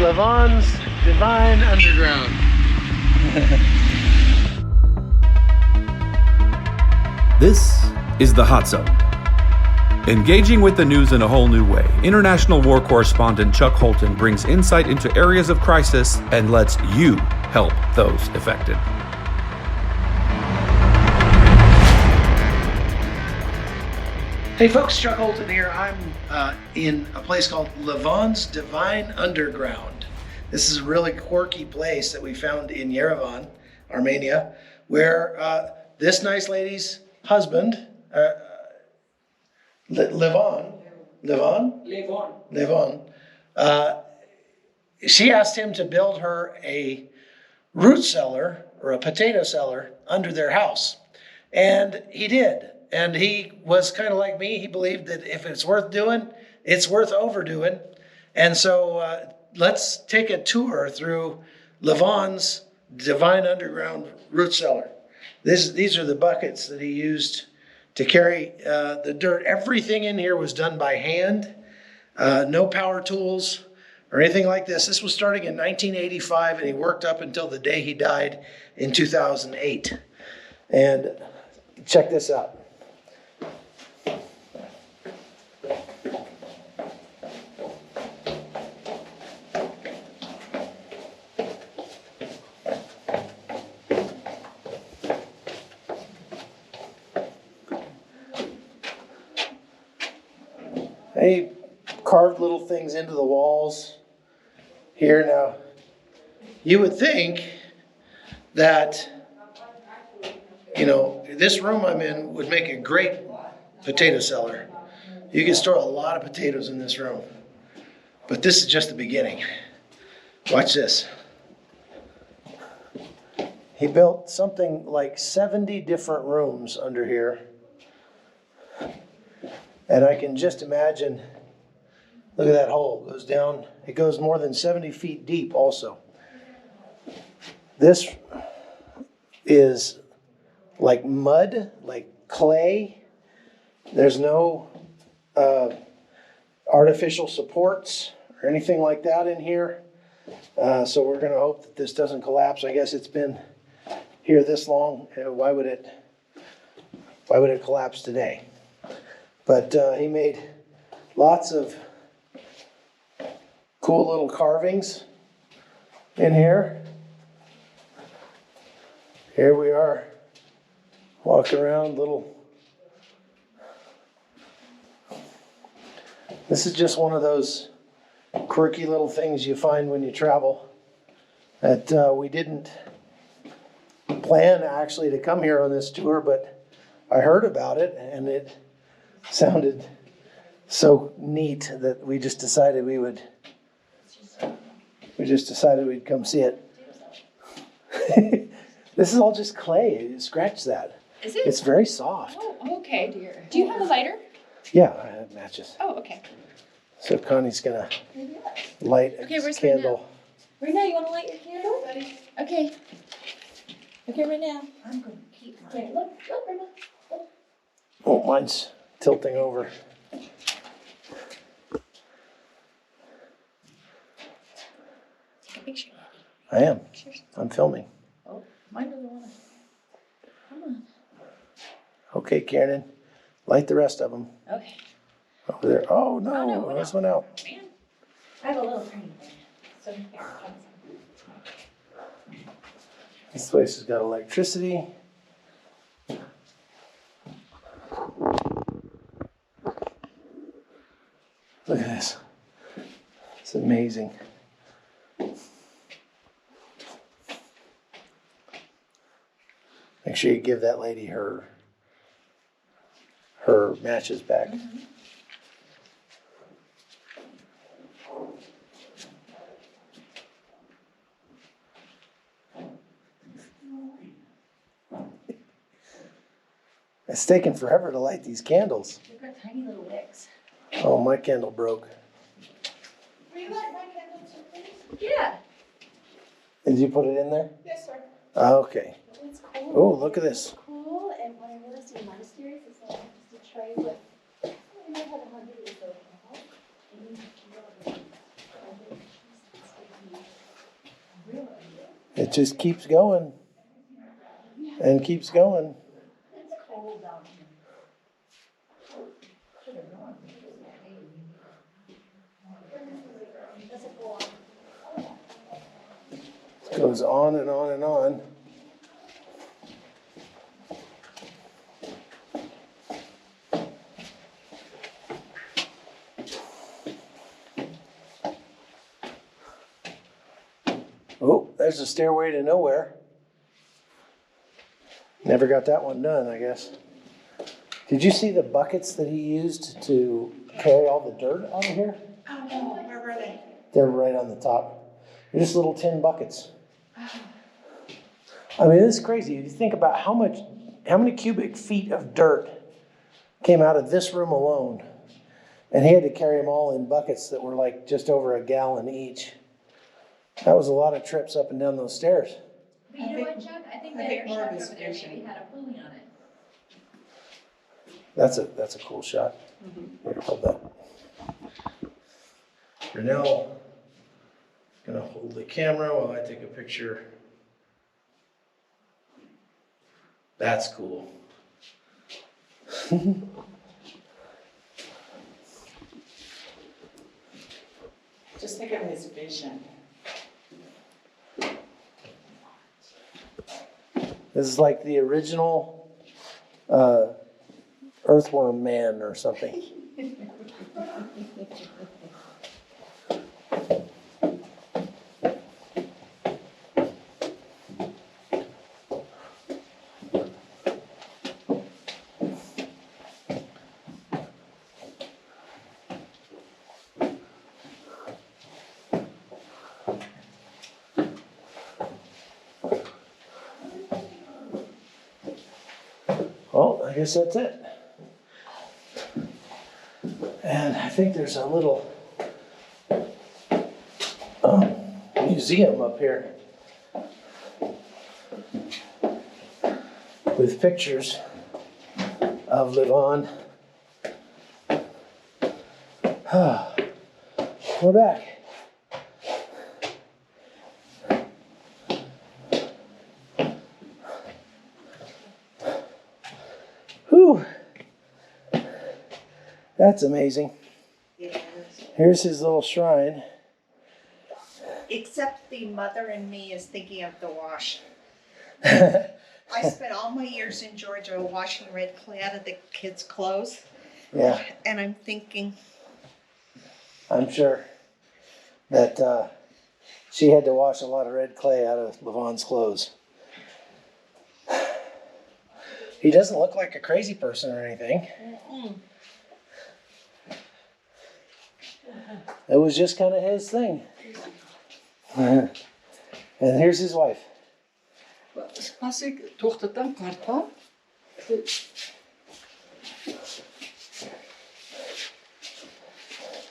Levon's Divine Underground. This is the Hot Zone. Engaging with the news in a whole new way, international war correspondent Chuck Holton brings insight into areas of crisis and lets you help those affected. Hey folks, Chuck Holton here. I'm in a place called Levon's Divine Underground. This is a really quirky place that we found in Yerevan, Armenia, where this nice lady's husband, Levon, she asked him to build her a root cellar or a potato cellar under their house. And he did. And he was kind of like me. He believed that if it's worth doing, it's worth overdoing. And so let's take a tour through Levon's Divine Underground root cellar. These are the buckets that he used to carry the dirt. Everything in here was done by hand, no power tools or anything like this. This was starting in 1985, and he worked up until the day he died in 2008. And check this out. He carved little things into the walls here. Now, you would think that, this room I'm in would make a great potato cellar. You could store a lot of potatoes in this room. But this is just the beginning. Watch this. He built something like 70 different rooms under here. And I can just imagine, look at that hole, it goes down. It goes more than 70 feet deep also. This is like mud, like clay. There's no artificial supports or anything like that in here. So we're going to hope that this doesn't collapse. I guess it's been here this long. Why would it collapse today? But he made lots of cool little carvings in here. Here we are, walking around This is just one of those quirky little things you find when you travel that we didn't plan actually to come here on this tour, but I heard about it and it sounded so neat that we just decided we'd come see it. This is all just clay. Scratch that. Is it? It's very soft. Oh, okay, dear. Do you have a lighter? Yeah, I have matches. Oh, okay. So Connie's gonna light a where's candle. Right now, you want to light your candle? Okay. Okay, right now. I'm going to keep mine. Okay, look, right now. Oh, mine's tilting over. Take a picture. I am. Pictures. I'm filming. Oh, mine doesn't want to. Come on. Okay, Kiernan, light the rest of them Okay. over there. Oh Oh, no, no, what this else? one out. Man. I have a little tiny one. So here, try some. This place has got electricity. Look at this. It's amazing. Make sure you give that lady her matches back. Mm-hmm. It's taken forever to light these candles. They've got tiny little wicks. Oh, my candle broke. Will you light my candle too, please? Yeah. Did you put it in there? Yes, sir. Okay. It's cool. Oh, look at this. Cool, and what I noticed in monasteries is that just a tray with, you might have 100 or so candles. And you can It just keeps going and keeps going. It's cold down here. Does it go on? It goes on and on and on. Oh, there's a stairway to nowhere. Never got that one done, I guess. Did you see the buckets that he used to carry all the dirt out of here? Oh, no, where were they? They're right on the top. They're just little tin buckets. I mean, this is crazy. You think about how many cubic feet of dirt came out of this room alone. And he had to carry them all in buckets that were like just over a gallon each. That was a lot of trips up and down those stairs. But you know what, Chuck? I think that air more of shaft his over there vision. maybe had a pulley on it. That's a cool shot. Here, hold that. Renell gonna hold the camera while I take a picture. That's cool. Just think of his vision. This is like the original Earthworm Man or something. Well, I guess that's it. And I think there's a little museum up here with pictures of Levon. We're back. Whew. That's amazing. Yes. Here's his little shrine. Except the mother and me is thinking of the wash. I spent all my years in Georgia washing red clay out of the kids' clothes, Yeah, and I'm thinking, I'm sure that she had to wash a lot of red clay out of Levon's clothes. He doesn't look like a crazy person or anything. It was just kind of his thing. And here's his wife. Was ik toch de dankbaar van?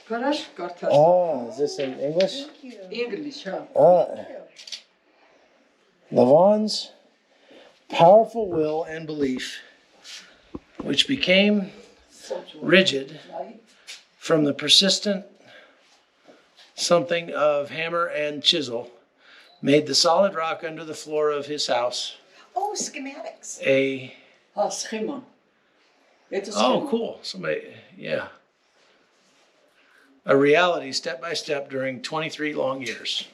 Karash kartas. Oh, is this in English? thank you. English, ja. Levon's powerful will and belief, which became rigid from the persistent something of hammer and chisel, made the solid rock under the floor of his house Oh, schematics. a... Ha, schimmer. Het is Oh, schimmer. cool. Somebody, yeah. A reality step by step during 23 long years.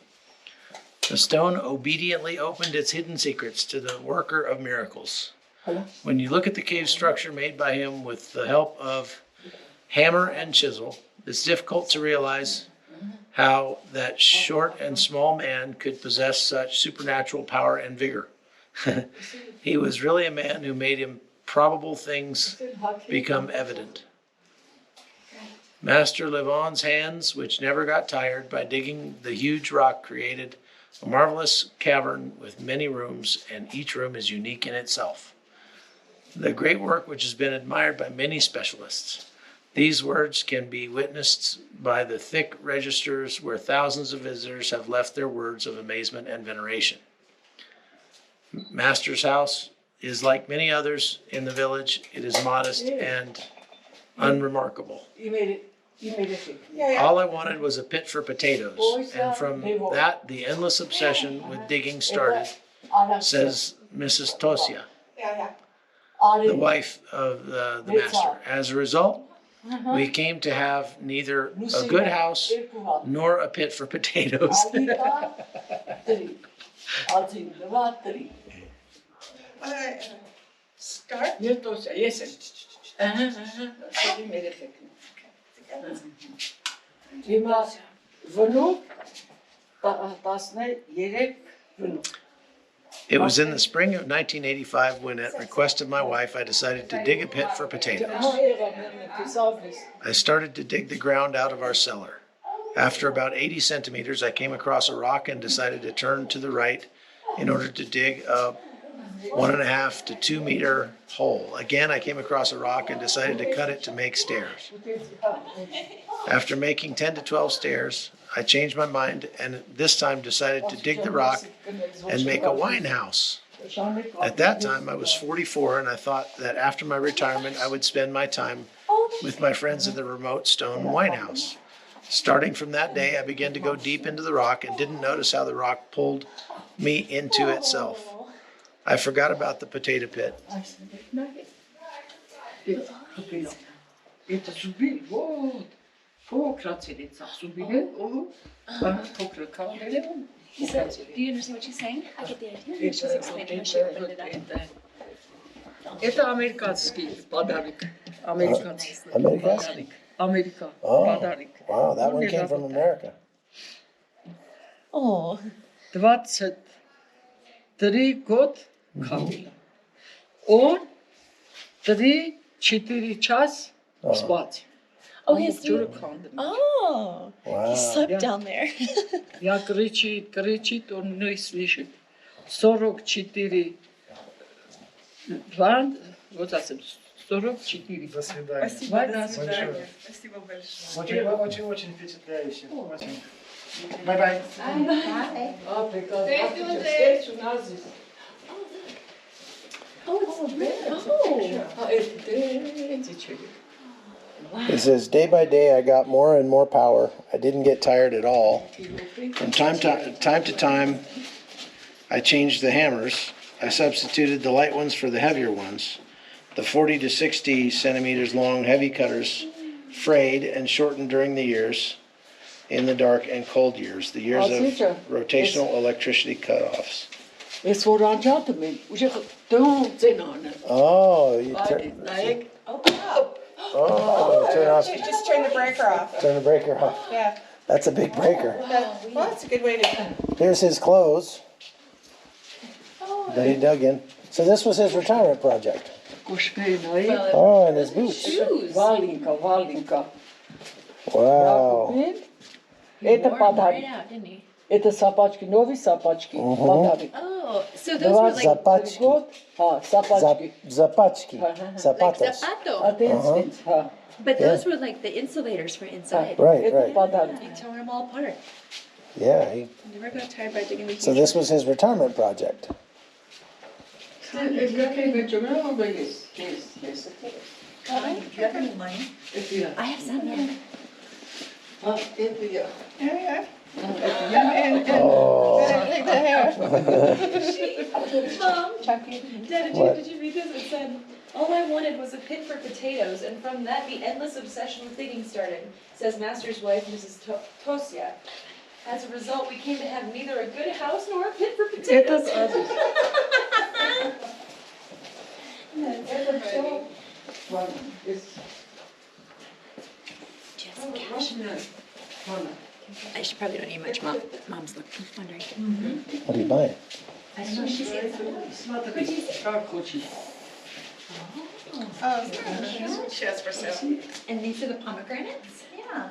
The stone obediently opened its hidden secrets to the worker of miracles. Hello? When you look at the cave structure made by him with the help of hammer and chisel, it's difficult to realize how that short and small man could possess such supernatural power and vigor. He was really a man who made improbable things become evident. Master Levon's hands, which never got tired by digging the huge rock, created a marvelous cavern with many rooms, and each room is unique in itself. The great work which has been admired by many specialists. These words can be witnessed by the thick registers where thousands of visitors have left their words of amazement and veneration. Master's house is like many others in the village. It is modest and unremarkable. Je weet het, All I wanted was a pit for potatoes. And from that, the endless obsession with digging started, says Mrs. Tosia, the wife of the master. As a result, we came to have neither a good house nor a pit for potatoes. Start. Հիմա վնու, տասնե երեք վնու։ It was in the spring of 1985 when, at request of my wife, I decided to dig a pit for potatoes. I started to dig the ground out of our cellar. After about 80 centimeters, I came across a rock and decided to turn to the right in order to dig a 1.5 to 2 meter hole. Again, I came across a rock and decided to cut it to make stairs. After making 10 to 12 stairs, I changed my mind and this time decided to dig the rock and make a wine house. At that time, I was 44 and I thought that after my retirement, I would spend my time with my friends in the remote stone wine house. Starting from that day, I began to go deep into the rock and didn't notice how the rock pulled me into itself. I forgot about the potato pit. He said, do you understand what she's saying? I get the idea. She's explaining how she opened it up. Это американский подарок. Американский American? Америка Oh, подарок. wow, that one came from America. Oh. 23 год кавила. Он 3-4 час спать. Oh, he has to. Turkanda. Oh. He Wow. slept Yeah. down there. Я кричит, он не слышит. 44 вот это 44. До свидания. Спасибо, до Большое. свидания. Спасибо большое. Очень впечатляюще. Очень. Bye-bye. А, прекрасно. Встречу нас здесь. Oh, it's red. А это третий человек. It says, day by day, I got more and more power. I didn't get tired at all. From time to time, I changed the hammers. I substituted the light ones for the heavier ones. The 40 to 60 centimeters long heavy cutters frayed and shortened during the years, in the dark and cold years, the years of rotational electricity cutoffs. Ես որ անջատում եմ, ուժեղ դոն ծենանը։ Oh, you Նայեք, turn off, Just turn the breaker off. turn the breaker off. Yeah. That's a big breaker. Well, that's a good way to. Here's his clothes that he dug in. So this was his retirement project. կոշկրի նայեք, Oh, and his boots. վալինկա։ Wow. Это Right подарок. out, didn't he? Это сапачки, новые сапачки, подарок. Oh, so those were like, Запачки. Вот, сапачки. Запачки. like Zapatos. zapato. Отец, But those were like the insulators for inside. Right, это right. подарок. He tore them all apart. Yeah. He, Never got tired by digging the so this was his retirement project. I have some, yeah. Yeah. Oh. Like the hair. Mom, Chunky. Dad, What? did you read this? It said, all I wanted was a pit for potatoes, and from that the endless obsession with digging started, says Master's wife, Mrs. Tosia. As a result, we came to have neither a good house nor a pit for potatoes. I should probably don't eat much. Mom's wondering. What are you buying? I don't know, she said Oh, this one she has for sale. And these are the pomegranates? Yeah.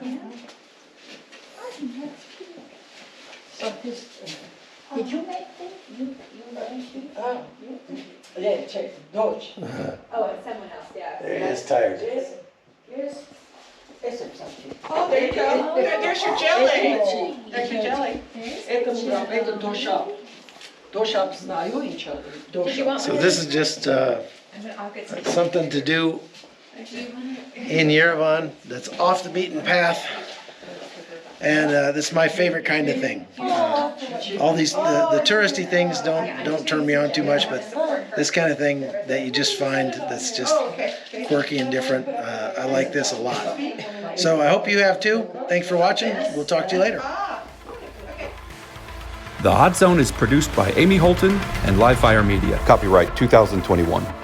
Did you make this? You Дочь. Oh, it's someone else, yeah. There he is, tired. Oh, there you go. There's your jelly. There's your jelly. Это дошап. Дошап знаю, инча. Did you want So one? this is just I'll get some. something to do in Yerevan that's off the beaten path. And this is my favorite kind of thing. All these the touristy things don't turn me on too much, but this kind of thing that you just find that's just quirky and different, I like this a lot. So I hope you have too. Thanks for watching. We'll talk to you later. The Hot Zone is produced by Amy Holton and Livefire Media. Copyright 2021.